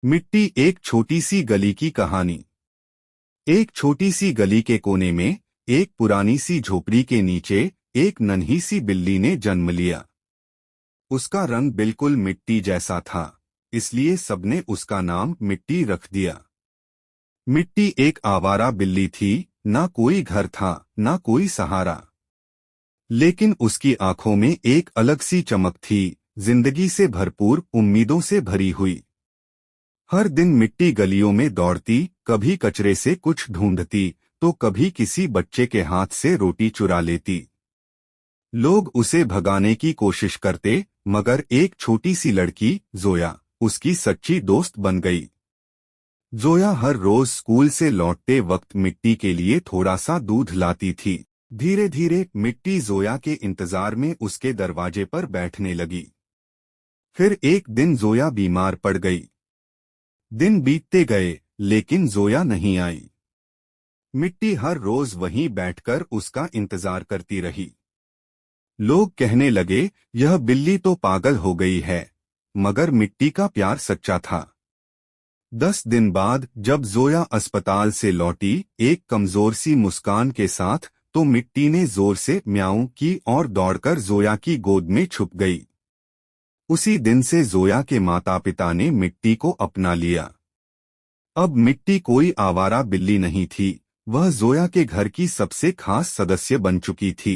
मिट्टी एक छोटी सी गली की कहानी। एक छोटी सी गली के कोने में एक पुरानी सी झोपड़ी के नीचे एक नन्ही सी बिल्ली ने जन्म लिया। उसका रंग बिल्कुल मिट्टी जैसा था, इसलिए सबने उसका नाम मिट्टी रख दिया। मिट्टी एक आवारा बिल्ली थी, ना कोई घर था ना कोई सहारा। लेकिन उसकी आंखों में एक अलग सी चमक थी, जिंदगी से भरपूर, उम्मीदों से भरी हुई। हर दिन मिट्टी गलियों में दौड़ती, कभी कचरे से कुछ ढूंढती तो कभी किसी बच्चे के हाथ से रोटी चुरा लेती। लोग उसे भगाने की कोशिश करते, मगर एक छोटी सी लड़की जोया उसकी सच्ची दोस्त बन गई। जोया हर रोज स्कूल से लौटते वक्त मिट्टी के लिए थोड़ा सा दूध लाती थी। धीरे धीरे मिट्टी जोया के इंतजार में उसके दरवाजे पर बैठने लगी। फिर एक दिन जोया बीमार पड़ गई। दिन बीतते गए, लेकिन जोया नहीं आई। मिट्टी हर रोज वहीं बैठकर उसका इंतजार करती रही। लोग कहने लगे, यह बिल्ली तो पागल हो गई है, मगर मिट्टी का प्यार सच्चा था। 10 दिन बाद जब जोया अस्पताल से लौटी एक कमजोर सी मुस्कान के साथ, तो मिट्टी ने जोर से म्याऊं की और दौड़कर जोया की गोद में छुप गई। उसी दिन से जोया के माता पिता ने मिट्टी को अपना लिया। अब मिट्टी कोई आवारा बिल्ली नहीं थी, वह जोया के घर की सबसे खास सदस्य बन चुकी थी।